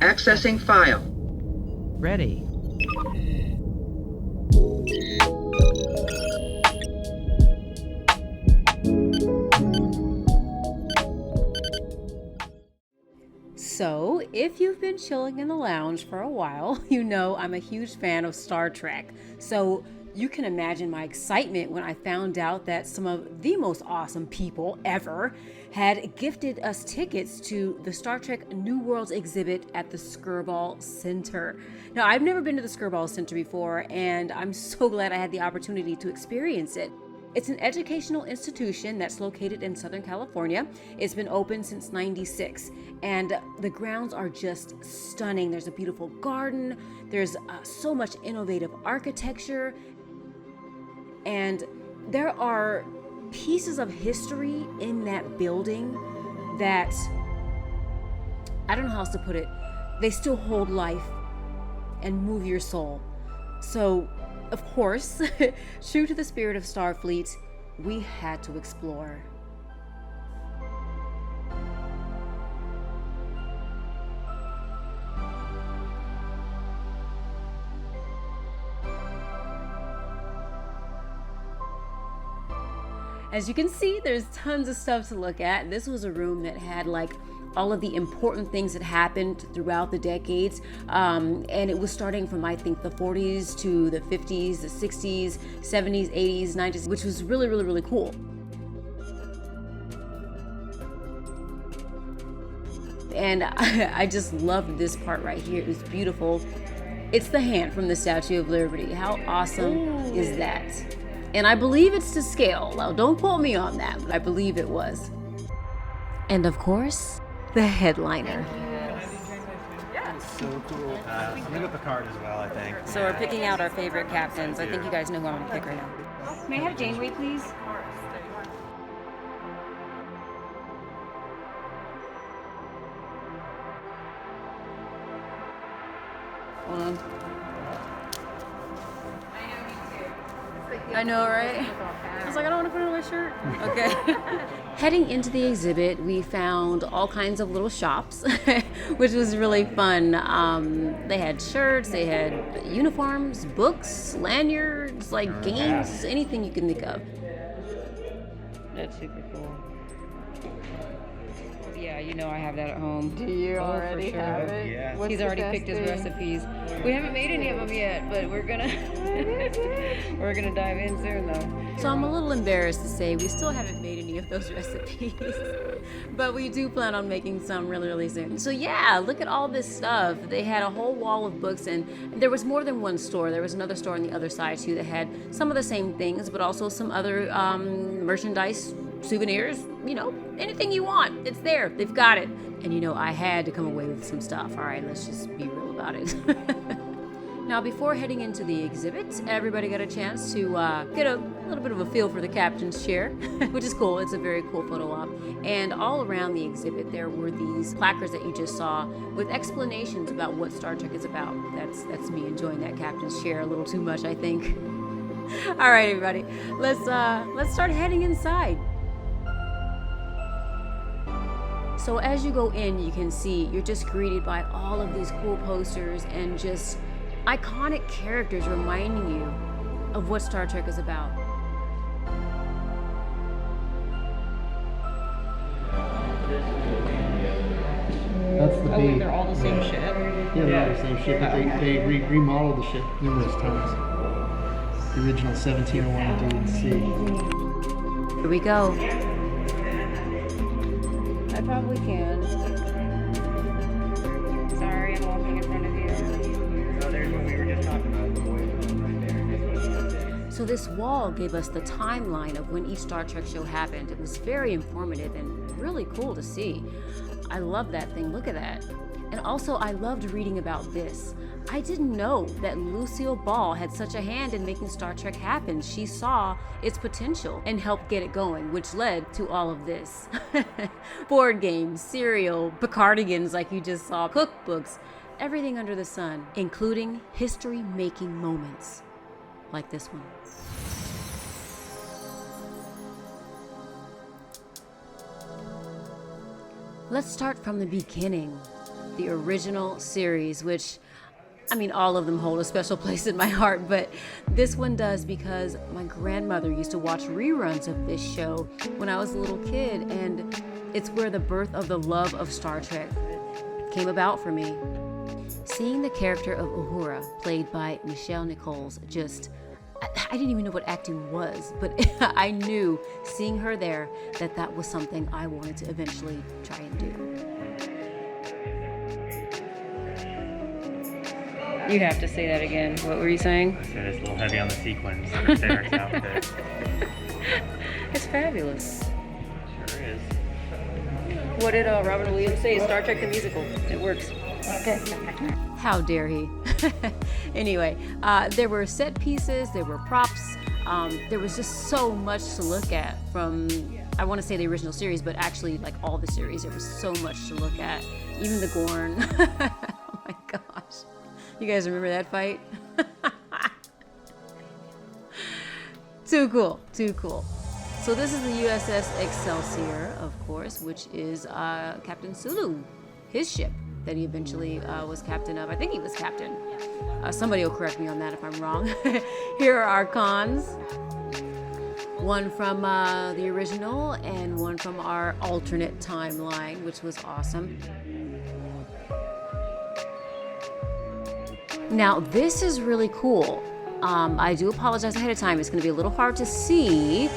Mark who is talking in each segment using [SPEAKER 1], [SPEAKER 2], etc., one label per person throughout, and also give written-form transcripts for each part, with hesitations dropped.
[SPEAKER 1] Accessing file.
[SPEAKER 2] Ready.
[SPEAKER 3] So, if you've been chilling in the lounge for a while, you know I'm a huge fan of Star Trek. So, you can imagine my excitement when I found out that some of the most awesome people ever had gifted us tickets to the Star Trek New Worlds exhibit at the Skirball Center. Now, I've never been to the Skirball Center before, and I'm so glad I had the opportunity to experience it. It's an educational institution that's located in Southern California. It's been open since '96, and the grounds are just stunning. There's a beautiful garden, there's so much innovative architecture, and there are pieces of history in that building that, I don't know how else to put it, they still hold life and move your soul. So, of course, true to the spirit of Starfleet, we had to explore. As you can see, there's tons of stuff to look at. This was a room that had like all of the important things that happened throughout the decades. And it was starting from, I think, the 40s to the 50s, the 60s, 70s, 80s, 90s, which was really, really, really cool. And I just loved this part right here. It was beautiful. It's the hand from the Statue of Liberty. How awesome is that? And I believe it's to scale. Well, don't quote me on that, but I believe it was. And of course, the headliner.
[SPEAKER 4] So cool. I'm gonna go Picard as well, I think.
[SPEAKER 3] So we're picking out our favorite captains. I think you guys know who I'm gonna pick right now. May I have Janeway, please? Hold on. I know, right? I was like, I don't want to put it on my shirt. Okay. Heading into the exhibit, we found all kinds of little shops, which was really fun. They had shirts, they had uniforms, books, lanyards, like games, anything you can think of. That's super cool. Yeah, you know I have that at home.
[SPEAKER 5] Do you already have it?
[SPEAKER 4] Yeah.
[SPEAKER 5] What's
[SPEAKER 3] He's
[SPEAKER 5] the
[SPEAKER 3] already
[SPEAKER 5] best
[SPEAKER 3] picked his
[SPEAKER 5] thing?
[SPEAKER 3] recipes. We haven't made any of them yet, but we're gonna dive in soon though. So I'm a little embarrassed to say we still haven't made any of those recipes, but we do plan on making some really, really soon. So yeah, look at all this stuff. They had a whole wall of books, and there was more than one store. There was another store on the other side too that had some of the same things, but also some other merchandise, souvenirs, you know, anything you want, it's there. They've got it. And you know, I had to come away with some stuff. All right, let's just be real about it. Now, before heading into the exhibit, everybody got a chance to get a little bit of a feel for the captain's chair, which is cool. It's a very cool photo op. And all around the exhibit, there were these placards that you just saw with explanations about what Star Trek is about. That's me enjoying that captain's chair a little too much, I think. All right, everybody, let's start heading inside. So as you go in, you can see you're just greeted by all of these cool posters and just iconic characters reminding you of what Star Trek is about.
[SPEAKER 6] That's the
[SPEAKER 3] Oh,
[SPEAKER 6] B.
[SPEAKER 3] they're all the same ship?
[SPEAKER 6] Yeah, they're all the same ship, but they remodeled the ship numerous times. The original 1701 D&C.
[SPEAKER 3] Here we go. I probably can. Sorry, I'm walking in front of you.
[SPEAKER 4] So there's what we were just talking about.
[SPEAKER 3] So this wall gave us the timeline of when each Star Trek show happened. It was very informative and really cool to see. I love that thing. Look at that. And also, I loved reading about this. I didn't know that Lucille Ball had such a hand in making Star Trek happen. She saw its potential and helped get it going, which led to all of this. Board games, cereal, Picardigans like you just saw, cookbooks, everything under the sun, including history-making moments like this one. Let's start from the beginning. the original series, which, I mean, all of them hold a special place in my heart, but this one does because my grandmother used to watch reruns of this show when I was a little kid, and it's where the birth of the love of Star Trek came about for me. Seeing the character of Uhura, played by Michelle Nichols, I didn't even know what acting was, but I knew, seeing her there, that was something I wanted to eventually try and do. You have to say that again. What were you saying?
[SPEAKER 4] I said it's a little heavy on the sequins. Derek's outfit.
[SPEAKER 3] It's fabulous.
[SPEAKER 4] Sure is.
[SPEAKER 3] What did Robin Williams say? Star Trek the musical. It works. Okay. How dare he? Anyway, there were set pieces, there were props. There was just so much to look at from, I want to say the original series, but actually like all the series, there was so much to look at. Even the Gorn. Oh my gosh. You guys remember that fight? Too cool, too cool. So this is the USS Excelsior, of course, which is Captain Sulu, his ship that he eventually was captain of. I think he was captain. Somebody will correct me on that if I'm wrong. Here are our cons. One from the original and one from our alternate timeline, which was awesome. Now, this is really cool. I do apologize ahead of time. It's going to be a little hard to see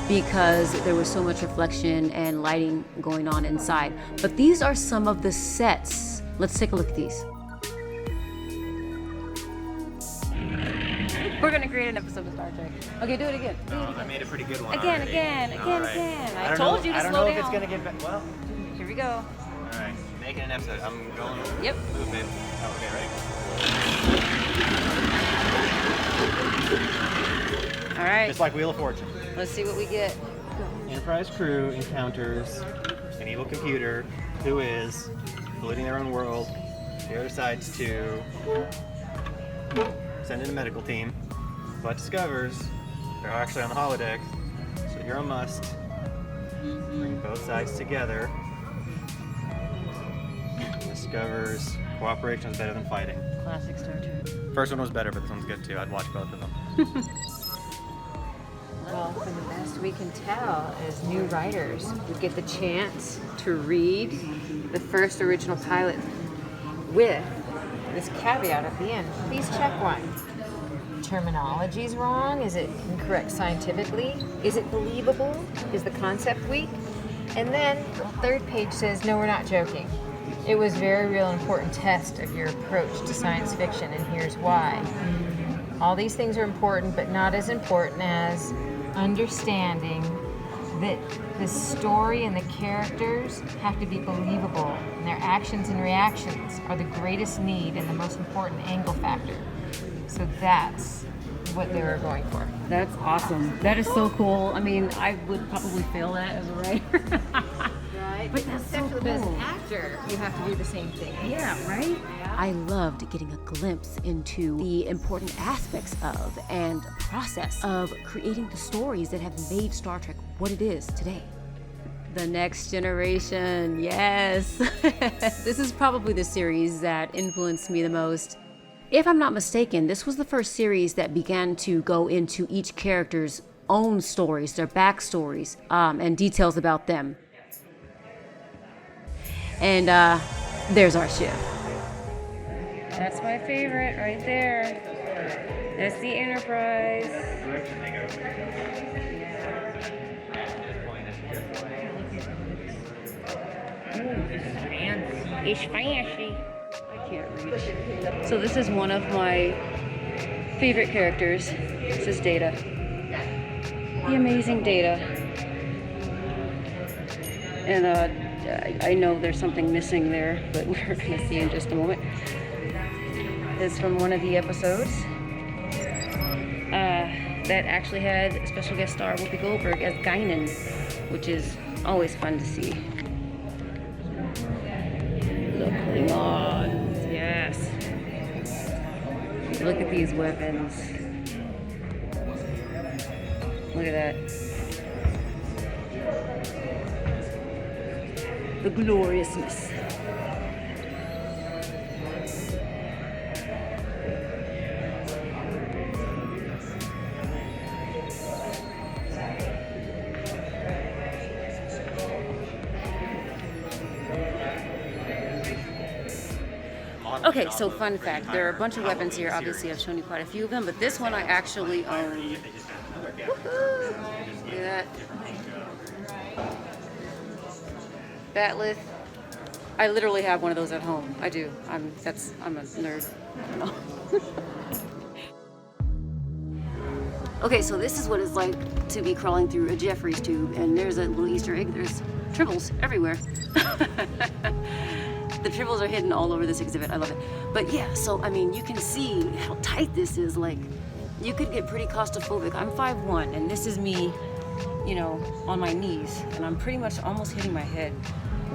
[SPEAKER 3] because there was so much reflection and lighting going on inside. But these are some of the sets. Let's take a look at these. We're going to create an episode of Star Trek. Okay, do it again.
[SPEAKER 4] I made a pretty good one
[SPEAKER 3] Again. I told you to slow down.
[SPEAKER 4] I don't know if it's going to get better. Well,
[SPEAKER 3] here we go.
[SPEAKER 4] All right, making an episode. I'm going.
[SPEAKER 3] Yep.
[SPEAKER 4] Movement. Oh, okay, ready?
[SPEAKER 3] All right.
[SPEAKER 4] Just like Wheel of Fortune.
[SPEAKER 3] Let's see what we get.
[SPEAKER 4] Enterprise crew encounters an evil computer who is polluting their own world. The other decides to send in a medical team, but discovers they're actually on the holodeck. So you're a must. Bring both sides together. Discovers cooperation is better than fighting.
[SPEAKER 3] Classic Star Trek.
[SPEAKER 4] First one was better, but this one's good too. I'd watch both of them.
[SPEAKER 5] Well, from the best we can tell, as new writers, we get the chance to read the first original pilot with this caveat at the end. Please check one. Terminology's wrong? Is it incorrect scientifically? Is it believable? Is the concept weak? And then the third page says, no, we're not joking. It was a very real and important test of your approach to science fiction, and here's why. All these things are important, but not as important as understanding that the story and the characters have to be believable, and their actions and reactions are the greatest need and the most important angle factor. So that's what they were going for.
[SPEAKER 3] That's awesome. That is so cool. I mean, I would probably fail that as a writer.
[SPEAKER 5] Right?
[SPEAKER 3] But that's so
[SPEAKER 5] Except for the best
[SPEAKER 3] cool.
[SPEAKER 5] actor, you have to do the same thing.
[SPEAKER 3] Yeah, right? I loved getting a glimpse into the important aspects of and process of creating the stories that have made Star Trek what it is today. The Next Generation, yes. This is probably the series that influenced me the most. If I'm not mistaken, this was the first series that began to go into each character's own stories, their backstories, and details about them. And there's our ship. That's my favorite right there. That's the Enterprise. It's fancy. I can't reach. So this is one of my favorite characters. This is Data. The amazing Data. And I know there's something missing there, but we're going to see in just a moment. It's from one of the episodes that actually had a special guest star Whoopi Goldberg as Guinan, which is always fun to see. The Klingons, yes. Look at these weapons. Look at that. The gloriousness. Okay, so fun fact, there are a bunch of weapons here. Obviously, I've shown you quite a few of them, but this one I actually own. Woohoo! Look at that. Batleth. I literally have one of those at home. I do. I'm a nerd. Okay, so this is what it's like to be crawling through a Jeffries tube, and there's a little Easter egg. There's tribbles everywhere. The tribbles are hidden all over this exhibit. I love it. But yeah, so I mean, you can see how tight this is. Like, you could get pretty claustrophobic. I'm 5'1", and this is me, you know, on my knees, and I'm pretty much almost hitting my head.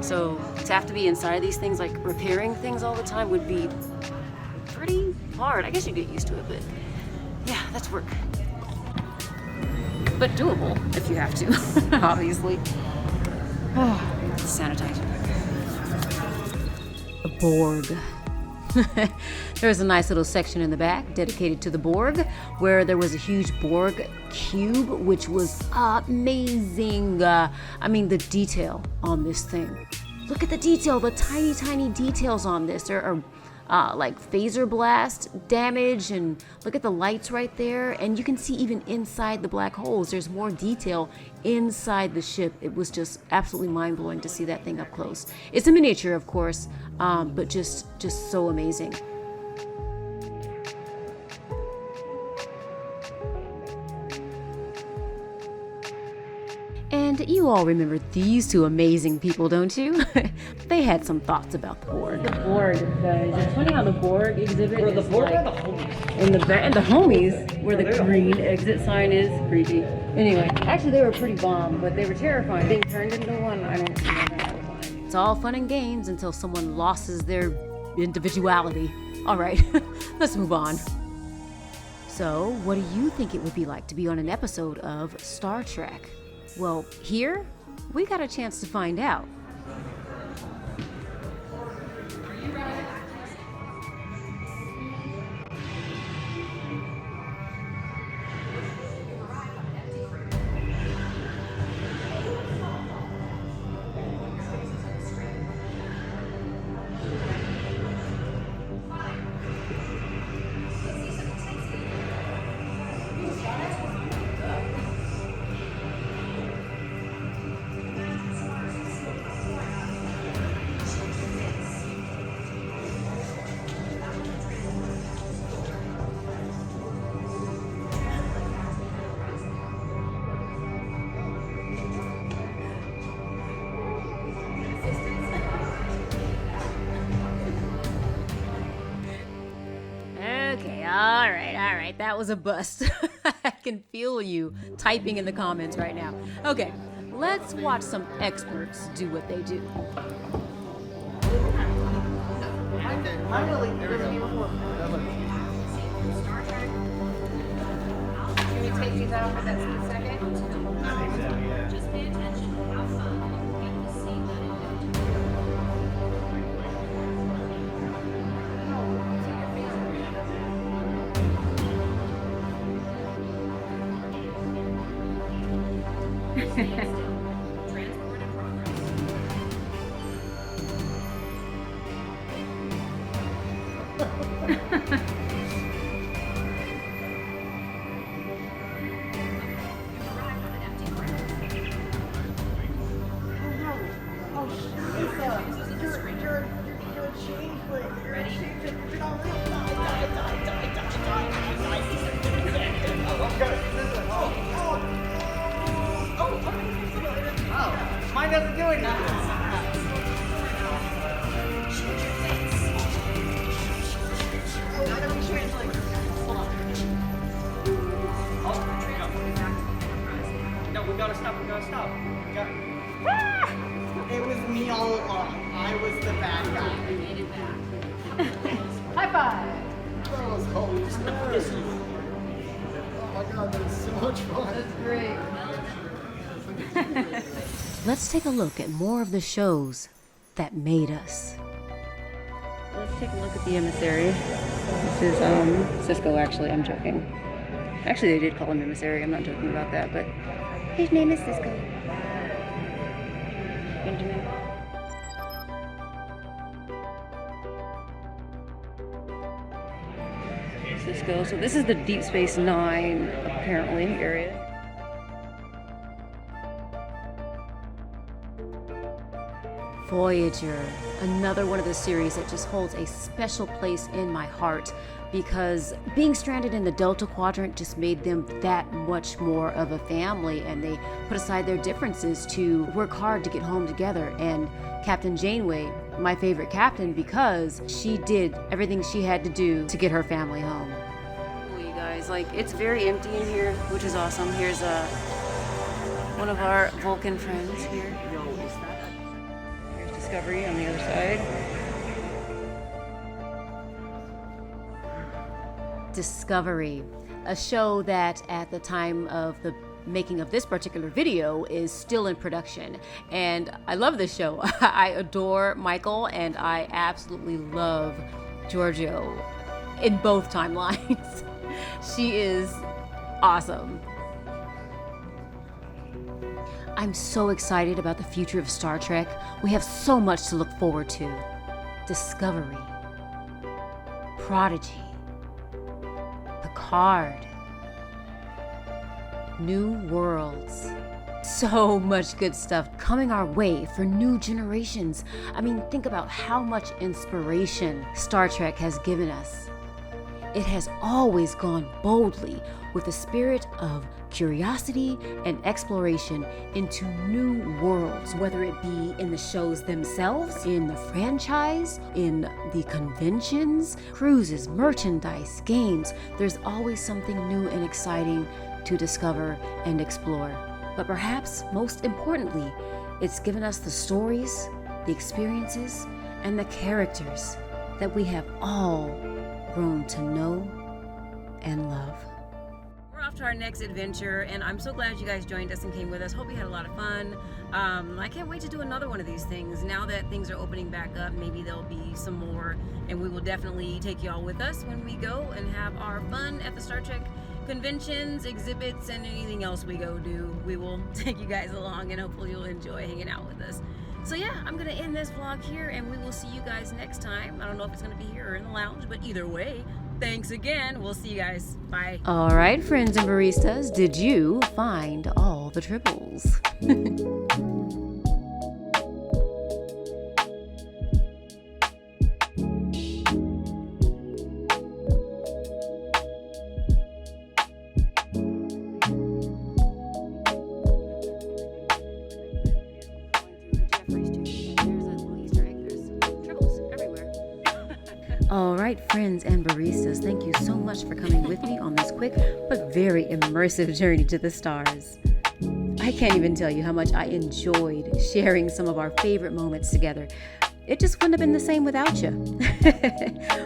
[SPEAKER 3] So to have to be inside these things, like repairing things all the time, would be pretty hard. I guess you get used to it, but yeah, that's work. But doable if you have to, obviously. Sanitizer. A Borg. There's a nice little section in the back dedicated to the Borg, where there was a huge Borg cube, which was amazing. I mean, the detail on this thing. Look at the detail, the tiny, tiny details on this. There are like phaser blast damage, and look at the lights right there. And you can see even inside the black holes, there's more detail inside the ship. It was just absolutely mind-blowing to see that thing up close. It's a miniature, of course, but just so amazing. And you all remember these two amazing people, don't you? They had some thoughts about the Borg. The Borg, guys. It's funny how the Borg exhibit is the Borg like, or the homies? And the homies, where the green exit sign is, creepy. Anyway, actually they were pretty bomb, but they were terrifying. They turned into one. I don't remember how it was. It's all fun and games until someone loses their individuality. All right, let's move on. So, what do you think it would be like to be on an episode of Star Trek? Well, here, we got a chance to find out. All right, that was a bust. I can feel you typing in the comments right now. Okay, let's watch some experts do what they do.
[SPEAKER 5] Can we take these out for that split second?
[SPEAKER 1] Just pay attention, have fun, get to see that. Transport in progress.
[SPEAKER 6] Mine doesn't do anything. No, we gotta stop.
[SPEAKER 2] It was me all along. I was the bad guy.
[SPEAKER 5] High five!
[SPEAKER 6] That was hilarious. Oh my god, that was so much fun.
[SPEAKER 5] That's great.
[SPEAKER 3] Let's take a look at more of the shows that made us.
[SPEAKER 7] Let's take a look at the emissary. This is Cisco, actually. I'm joking. Actually, they did call him emissary. I'm not joking about that, but his name is Cisco. Benjamin. Cisco. So this is the Deep Space Nine, apparently, area.
[SPEAKER 3] Voyager, another one of the series that just holds a special place in my heart because being stranded in the Delta Quadrant just made them that much more of a family, and they put aside their differences to work hard to get home together. And Captain Janeway, my favorite captain, because she did everything she had to do to get her family home.
[SPEAKER 7] Cool, you guys. Like, it's very empty in here, which is awesome. Here's one of our Vulcan friends here. Here's Discovery on the other side.
[SPEAKER 3] Discovery, a show that at the time of the making of this particular video is still in production, and I love this show. I adore Michael, and I absolutely love Giorgio in both timelines. She is awesome. I'm so excited about the future of Star Trek. We have so much to look forward to. Discovery, Prodigy, Picard, New Worlds. So much good stuff coming our way for new generations. I mean, think about how much inspiration Star Trek has given us. It has always gone boldly with a spirit of curiosity and exploration into new worlds, whether it be in the shows themselves, in the franchise, in the conventions, cruises, merchandise, games. There's always something new and exciting to discover and explore. But perhaps most importantly, it's given us the stories, the experiences, and the characters that we have all grown to know and love.
[SPEAKER 7] We're off to our next adventure, and I'm so glad you guys joined us and came with us. Hope you had a lot of fun. I can't wait to do another one of these things. Now that things are opening back up, maybe there'll be some more, and we will definitely take y'all with us when we go and have our fun at the Star Trek conventions, exhibits, and anything else we go do. We will take you guys along, and hopefully you'll enjoy hanging out with us. So yeah, I'm gonna end this vlog here, and we will see you guys next time. I don't know if it's gonna be here or in the lounge, but either way, thanks again. We'll see you guys. Bye.
[SPEAKER 3] All right, friends and baristas, did you find all the triples? All right, friends and baristas, thank you so much for coming with me on this quick but very immersive journey to the stars. I can't even tell you how much I enjoyed sharing some of our favorite moments together. It just wouldn't have been the same without you.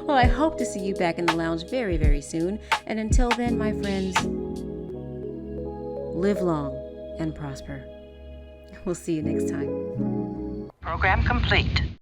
[SPEAKER 3] Well, I hope to see you back in the lounge very, very soon. And until then, my friends, live long and prosper. We'll see you next time.
[SPEAKER 8] Program complete.